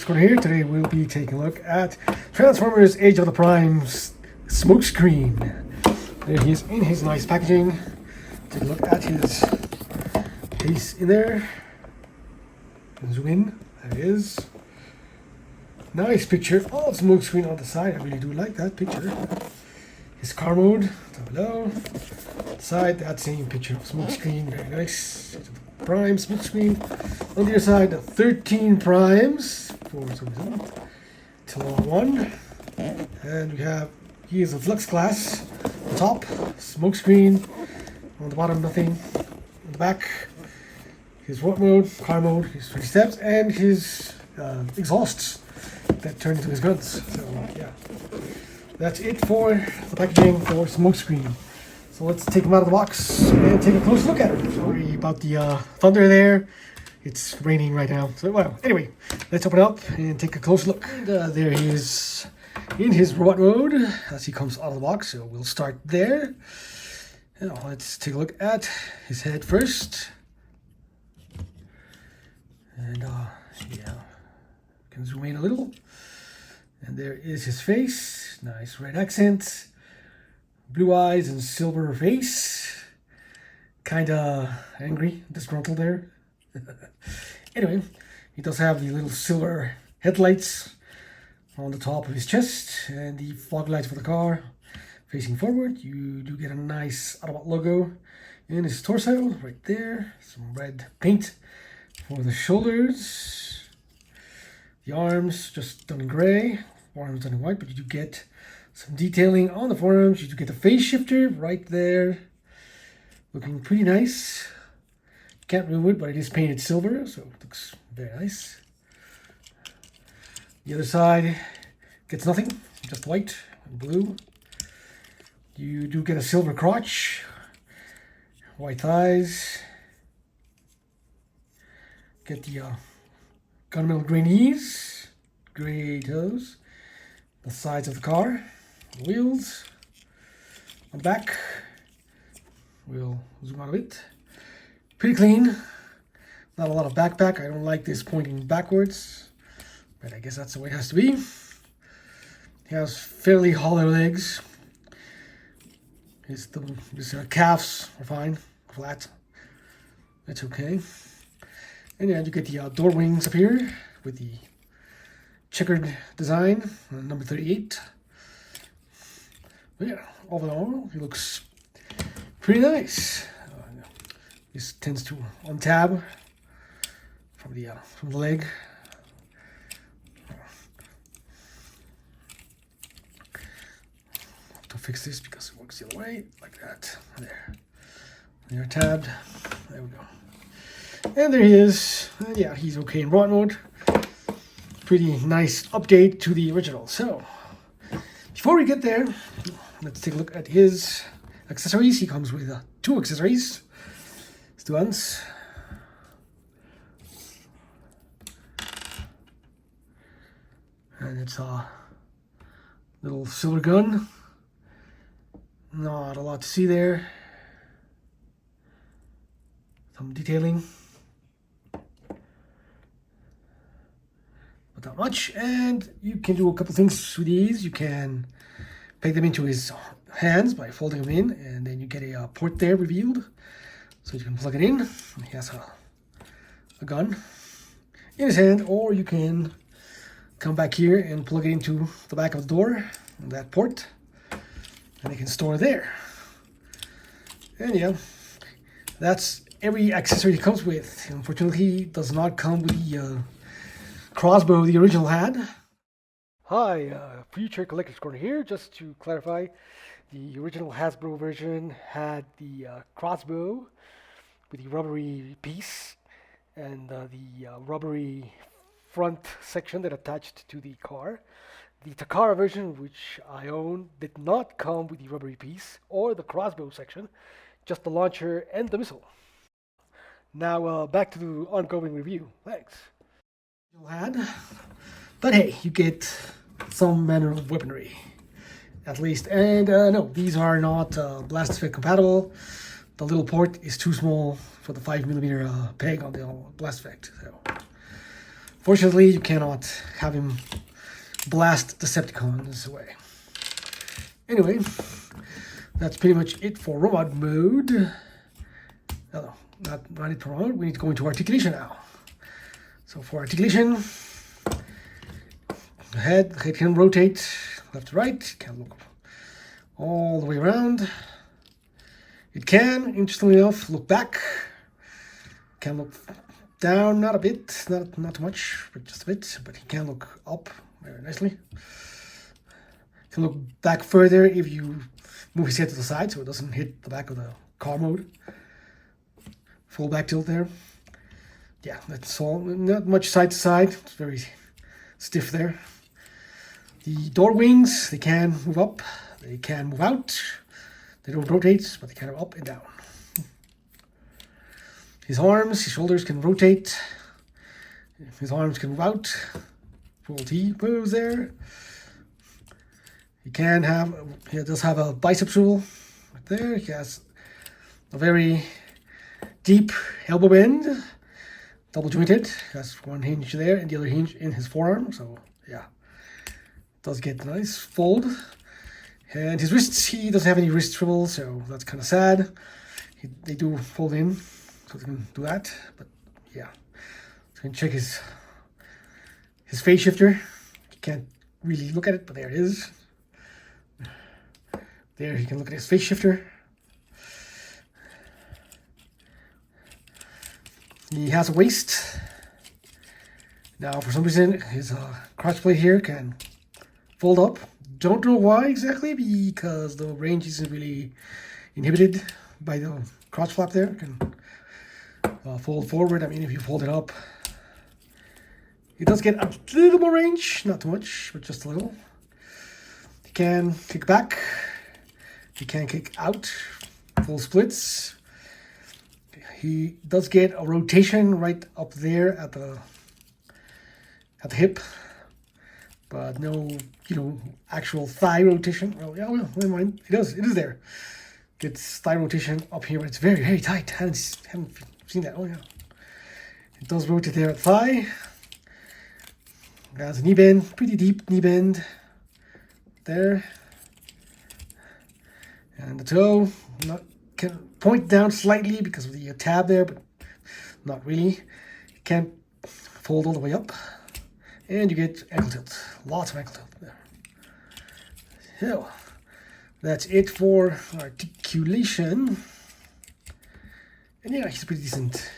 Corner here. Today we'll be taking a look at Transformers Age of the Primes Smokescreen. There he is in his nice packaging. Take a look at his case in there. Zoom in. There it is. Nice picture of Smokescreen on the side. I really do like that picture. His car mode down below. Side, that same picture of Smokescreen. Very nice. Prime Smokescreen. On the other side, 13 primes for some reason. Till one. And we have, he is a Deluxe Class. On the top, Smokescreen. On the bottom, nothing. On the back, his what mode, car mode, his 20 steps, and his exhausts that turn into his guns. So, yeah. That's it for the packaging for Smokescreen. So let's take them out of the box and take a close look at it. Sorry about the thunder there. It's raining right now. So, well, anyway, let's open it up and take a close look. And, there he is in his robot mode as he comes out of the box. So we'll start there. Now, let's take a look at his head first. And, yeah, can zoom in a little. And there is his face. Nice red accent. Blue eyes and silver face. Kinda angry, disgruntled there. Anyway, he does have the little silver headlights on the top of his chest and the fog lights for the car facing forward. You do get a nice Autobot logo in his torso right there. Some red paint for the shoulders. The arms just done in gray, arms done in white, but you do get some detailing on the forearms. You do get the phase shifter right there. Looking pretty nice. Can't remove it, but it is painted silver, so it looks very nice. The other side gets nothing, just white and blue. You do get a silver crotch, white thighs. Get the gunmetal gray knees, gray toes, the sides of the car. Wheels on the back, we'll zoom out a bit. Pretty clean, not a lot of backpack. I don't like this pointing backwards, but I guess that's the way it has to be. He has fairly hollow legs. His calves are fine, flat. That's okay. And yeah, you get the door wings up here with the checkered design, number 38. But yeah, overall, he looks pretty nice. This tends to untab from the leg. Have to fix this because it works the other way, like that. There, they're tabbed. There we go. And there he is. And yeah, he's okay in robot mode. Pretty nice update to the original. So, before we get there, let's take a look at his accessories. He comes with two accessories. It's two ones. And it's a little silver gun. Not a lot to see there. Some detailing. But not much. And you can do a couple things with these. You can peg them into his hands by folding them in, and then you get a port there revealed, so you can plug it in. He has a gun in his hand, or you can come back here and plug it into the back of the door, that port, and you can store it there. And yeah, that's every accessory he comes with. Unfortunately, he does not come with the crossbow the original had. Hi, Future Collector's Corner here. Just to clarify, the original Hasbro version had the crossbow with the rubbery piece and the rubbery front section that attached to the car. The Takara version, which I own, did not come with the rubbery piece or the crossbow section, just the launcher and the missile. Now back to the ongoing review. Thanks. But hey, you get some manner of weaponry, at least. And no, these are not blast effect compatible. The little port is too small for the 5mm peg on the blast effect. So Fortunately, you cannot have him blast Decepticons away. Anyway, that's pretty much it for robot mode. No, not it for robot. We need to go into articulation now. So for articulation, the head can rotate left to right, can look all the way around. It can, interestingly enough, look back. Can look down, not a bit, not too much, but just a bit. But he can look up very nicely. Can look back further if you move his head to the side, so it doesn't hit the back of the car mode. Full back tilt there. Yeah, that's all. Not much side to side. It's very stiff there. The door wings, they can move up, they can move out. They don't rotate, but they can go up and down. His arms, his shoulders can rotate. His arms can move out. Full T pose there. He does have a bicep tool right there. He has a very deep elbow bend, double jointed. He has one hinge there and the other hinge in his forearm. So yeah, does get a nice fold. And his wrists, he doesn't have any wrist swivel, so that's kind of sad. They do fold in, so they can do that. But yeah, so you can check his phase shifter. You can't really look at it, but there it is. There you can look at his phase shifter. He has a waist. Now, for some reason, his crotch plate here can fold up. Don't know why exactly, because the range isn't really inhibited by the crotch flap there. It can fold forward. I mean, if you fold it up, it does get a little more range. Not too much, but just a little. He can kick back. He can kick out. Full splits. He does get a rotation right up there at the hip, but no, actual thigh rotation. Well, yeah, well, never mind. It is there. Gets thigh rotation up here, but it's very, very tight. Haven't seen that. Oh yeah, it does rotate there at thigh. Has a knee bend, pretty deep knee bend there, and the toe can point down slightly because of the tab there, but not really. Can't fold all the way up. And you get ankle tilt. Lots of ankle tilt there. So, that's it for articulation. And yeah, he's a pretty decent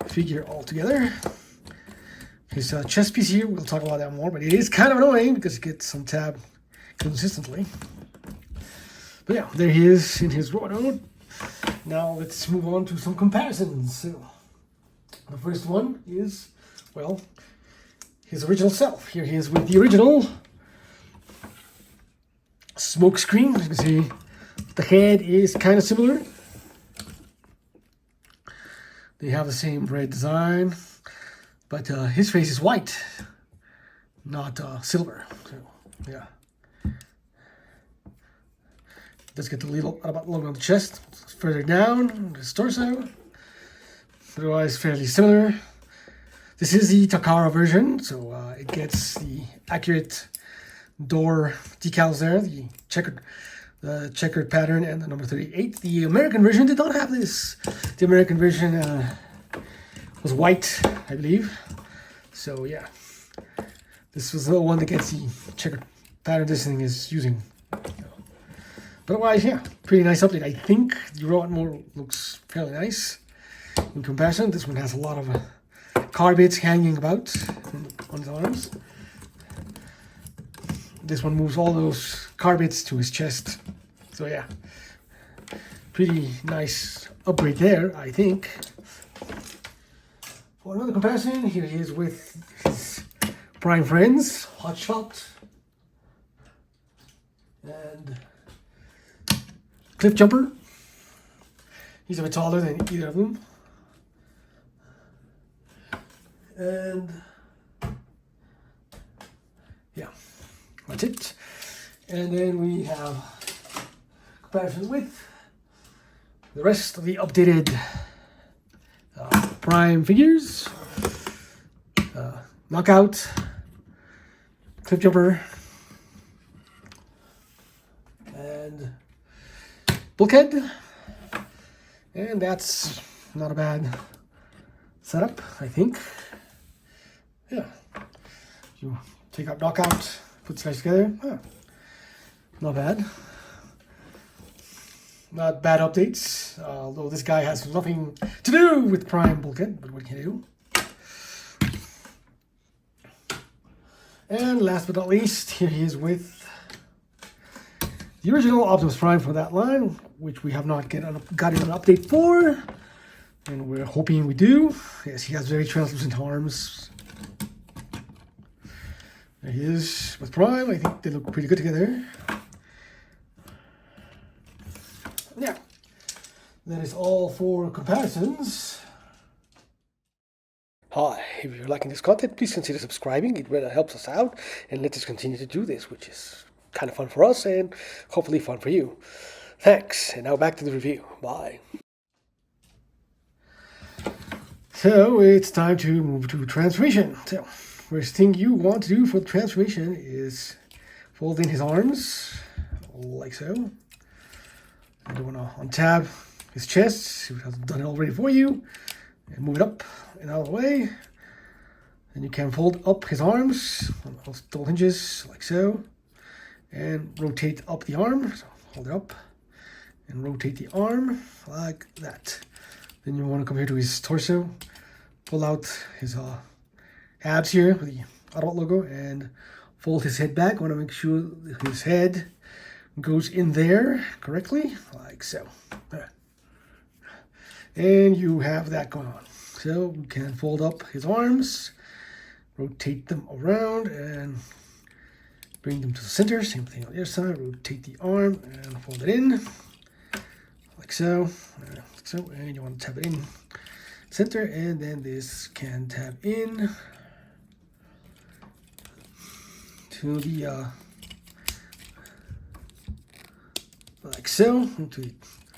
figure altogether. His chest piece here, we'll talk about that more, but it is kind of annoying because it gets some tab consistently. But yeah, there he is in his raw mode. Now let's move on to some comparisons. So, the first one is, well, his original self. Here he is with the original Smokescreen. As you can see, the head is kind of similar. They have the same red design, but his face is white, not silver. So, yeah. Does get the little logo on the chest. Further down, his torso. Otherwise, fairly similar. This is the Takara version, so it gets the accurate door decals there, the checkered pattern and the number 38. The American version did not have this. The American version was white, I believe. So yeah, this was the one that gets the checkered pattern this thing is using. But otherwise, yeah, pretty nice update. I think the robot mode looks fairly nice in comparison. This one has a lot of car bits hanging about on his arms. This one moves all those car bits to his chest. So yeah, pretty nice upgrade there, I think. For another comparison, here he is with his prime friends, Hotshot and Cliff Jumper. He's a bit taller than either of them. And yeah, that's it. And then we have comparison with the rest of the updated Prime figures. knockout, clip jumper, and bulkhead. And that's not a bad setup, I think. Yeah. You take out knockout, put these guys together. Huh. Not bad. Not bad updates, although this guy has nothing to do with Prime Bulkhead, but what can you do? And last but not least, here he is with the original Optimus Prime from that line, which we have not gotten an update for, and we're hoping we do. Yes, he has very translucent arms. There he is with Prime. I think they look pretty good together. Yeah, that is all for comparisons. Hi, if you're liking this content, please consider subscribing. It really helps us out and lets us continue to do this, which is kind of fun for us and hopefully fun for you. Thanks, and now back to the review. Bye. So it's time to move to transformation. So first thing you want to do for the transformation is fold in his arms, like so. And you want to untab his chest, if it hasn't done it already for you, and move it up and out of the way. Then you can fold up his arms on those double hinges, like so, and rotate up the arm. So hold it up and rotate the arm like that. Then you want to come here to his torso, pull out his abs here with the Autobot logo, and fold his head back. I want to make sure his head goes in there correctly, like so. And you have that going on. So you can fold up his arms, rotate them around, and bring them to the center. Same thing on the other side. Rotate the arm and fold it in, like so. Like so. And you want to tap it in center, and then this can tap in to the like so, into the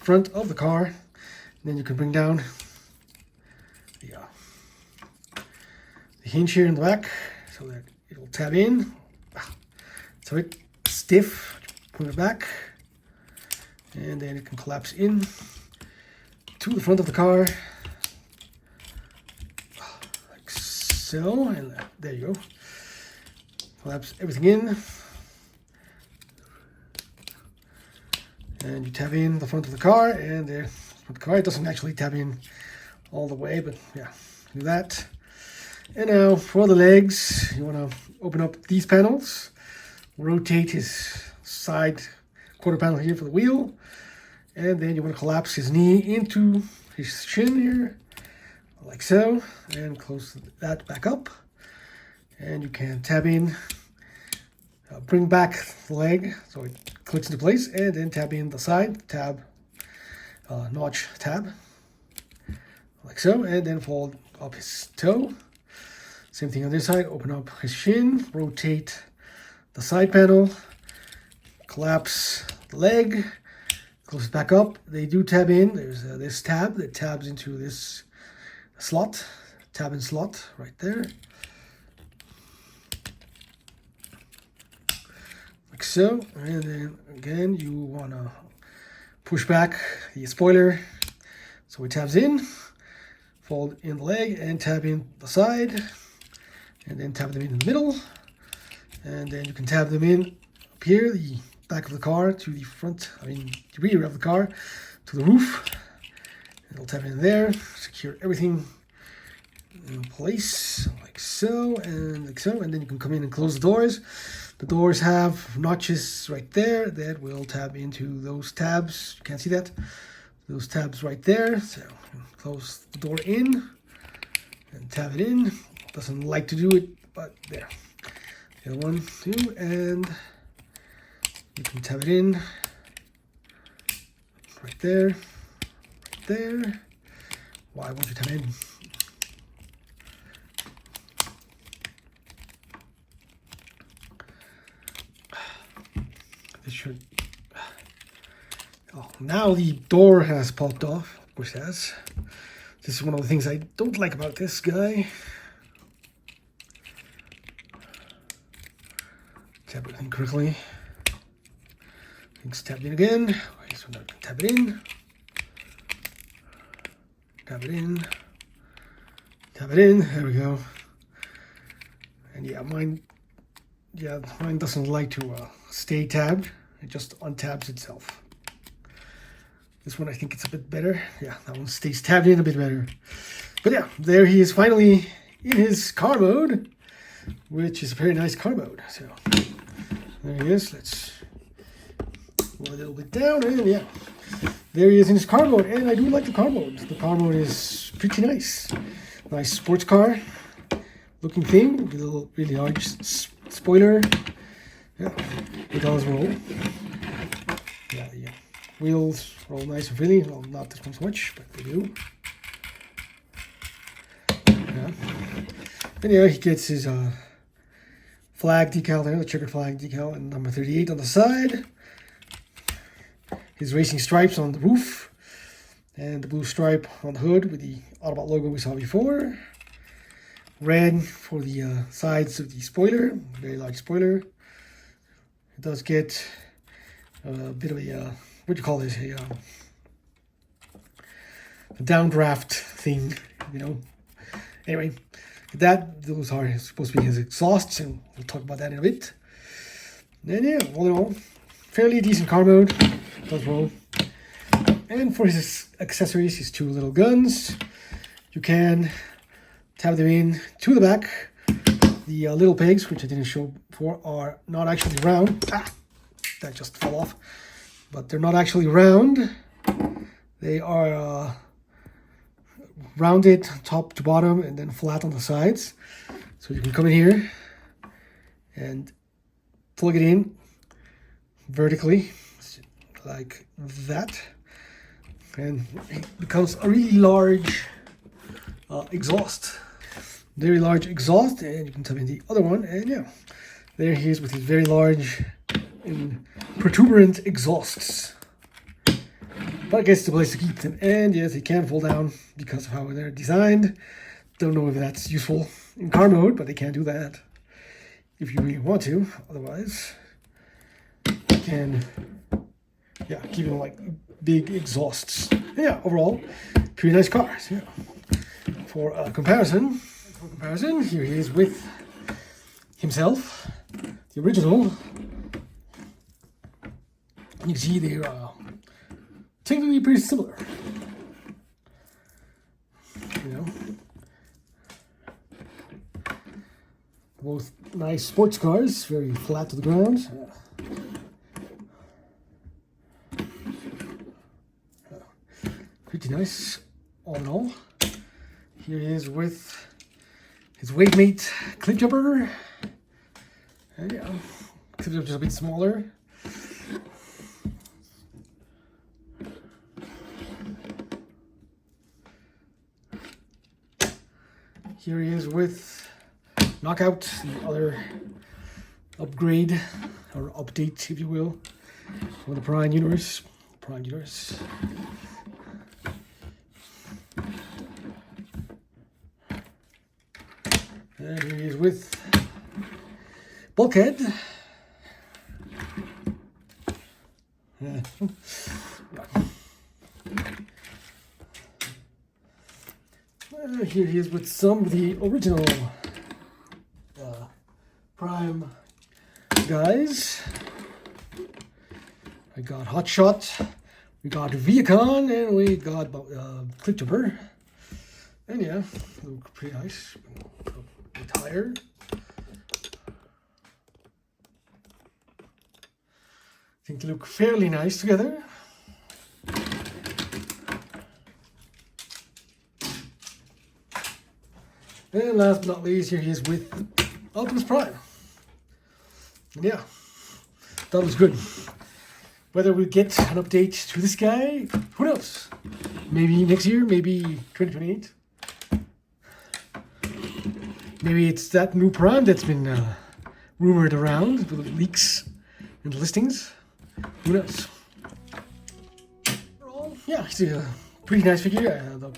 front of the car. And then you can bring down the hinge here in the back so that it'll tab in. So it's stiff, put it back, and then it can collapse in to the front of the car, like so, and there you go. Collapse everything in. And you tab in the front of the car, and there, the car, it doesn't actually tab in all the way, but yeah, do that. And now for the legs, you want to open up these panels, rotate his side quarter panel here for the wheel, and then you want to collapse his knee into his shin here, like so, and close that back up. And you can tab in, bring back the leg so it clicks into place, and then tab in the side tab, notch tab, like so, and then fold up his toe. Same thing on this side, open up his shin, rotate the side panel, collapse the leg, close it back up. They do tab in. There's this tab that tabs into this slot, tab and slot right there. Like so, and then again you want to push back the spoiler so it tabs in, fold in the leg and tab in the side, and then tab them in the middle, and then you can tab them in up here, the back of the car to the front, the rear of the car to the roof. It'll tab in there, secure everything in place like so and like so, and then you can come in and close the doors. The doors have notches right there that will tab into those tabs. You can't see that. Those tabs right there. So close the door in and tab it in. Doesn't like to do it, but there. The other one too, and you can tab it in right there, right there. Why won't you tab in? This should. Oh, now the door has popped off. Of course, it has. This is one of the things I don't like about this guy. incorrectly. Let's tap it in again. So now tap it in. Tap it in. Tap it in. There we go. And yeah, mine doesn't like to stay tabbed. It just untabs itself. This one I think it's a bit better. Yeah, that one stays tabbed in a bit better. But yeah, there he is finally in his car mode, which is a very nice car mode. So there he is. Let's go a little bit down, and yeah, there he is in his car mode. And I do like the car mode. The car mode is pretty nice. Nice sports car looking thing with a little really large spoiler. Yeah, it does roll. Yeah, the wheels roll nice and freely. Well, not this one so much, but they do. Yeah. And yeah, he gets his flag decal there, the checkered flag decal, and number 38 on the side. His racing stripes on the roof, and the blue stripe on the hood with the Autobot logo we saw before. Red for the sides of the spoiler, very large spoiler. It does get a bit of a, what do you call this, a downdraft thing, you know. Anyway, those are supposed to be his exhausts, and we'll talk about that in a bit. And yeah, all in all, fairly decent car mode, does roll. And for his accessories, his two little guns, you can tab them in to the back. The little pegs, which I didn't show before, are not actually round. That just fell off. But they're not actually round. They are rounded top to bottom and then flat on the sides. So you can come in here and plug it in vertically like that. And it becomes a really large exhaust. Very large exhaust, and you can tap in the other one, and yeah, there he is with his very large and protuberant exhausts. But I guess the place to keep them, and yes, they can fall down because of how they're designed. Don't know if that's useful in car mode, but they can do that if you really want to. Otherwise, you can, yeah, keep them like big exhausts. And yeah, overall, pretty nice cars. Yeah. For comparison, here he is with himself, the original. You can see they're technically pretty similar. You know, both nice sports cars, very flat to the ground. Pretty nice, all in all. Here he is with his weight mate clip jumper. And yeah, clip jumper just a bit smaller. Here he is with Knockout, the other upgrade or update, if you will, for the Prime universe. And here he is with Bulkhead. Yeah. Here he is with some of the original Prime guys. I got Hotshot, we got Viacon, and we got Clip Jumper. And yeah, look pretty nice. A bit higher. I think they look fairly nice together. And last but not least, here he is with Optimus Prime. And yeah, that was good. Whether we get an update to this guy, who knows? Maybe next year, maybe 2028. Maybe it's that new Prime that's been rumored around with leaks and listings. Who knows? Yeah, it's a pretty nice figure. The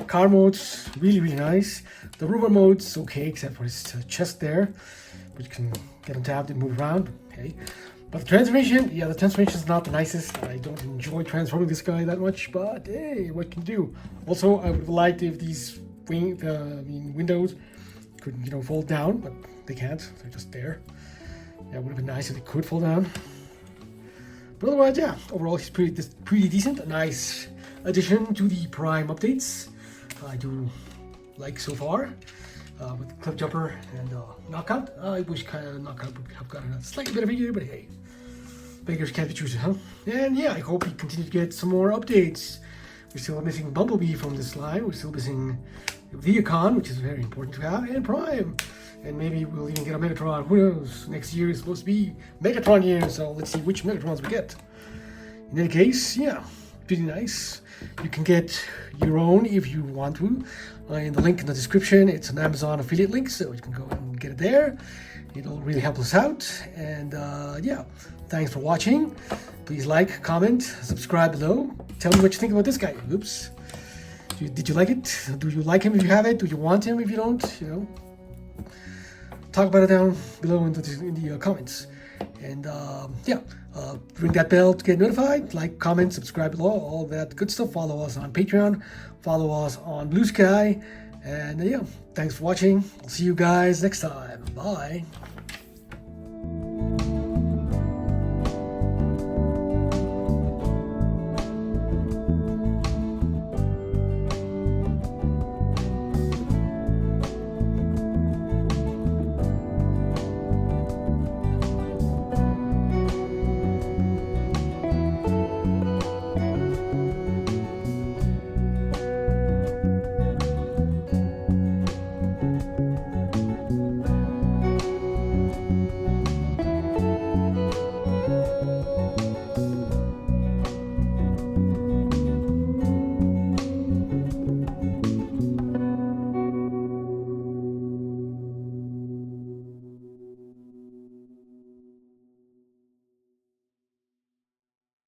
car mode's really, really nice. The rumor mode's okay, except for his chest there, which can get him tabbed and move around. Okay, but the transformation, yeah, the transformation is not the nicest. I don't enjoy transforming this guy that much, but hey, what can you do? Also, I would have liked if these windows could, you know, fold down, but they can't. They're just there. Yeah, it would have been nice if they could fall down. But otherwise, yeah, overall he's pretty decent. A nice addition to the Prime updates. I do like so far. With Cliff Jumper and Knockout. I wish kind of Knockout would have gotten a slightly better figure, but hey, beggars can't be choosers, huh? And yeah, I hope we continue to get some more updates. We're still missing Bumblebee from this line. We're still missing Viacon, which is very important to have, and Prime. And maybe we'll even get a Megatron. Who knows? Next year is supposed to be Megatron year, so let's see which Megatrons we get. In any case, yeah, pretty nice. You can get your own if you want to. In the link in the description, it's an Amazon affiliate link, so you can go and get it there. It'll really help us out. And yeah, thanks for watching. Please like, comment, subscribe below. Tell me what you think about this guy. Oops. Did you like it? Do you like him if you have it? Do you want him if you don't? You know, talk about it down below in the comments. And yeah, ring that bell to get notified. Like, comment, subscribe below, all that good stuff. Follow us on Patreon. Follow us on Blue Sky. And yeah, thanks for watching. I'll see you guys next time. Bye.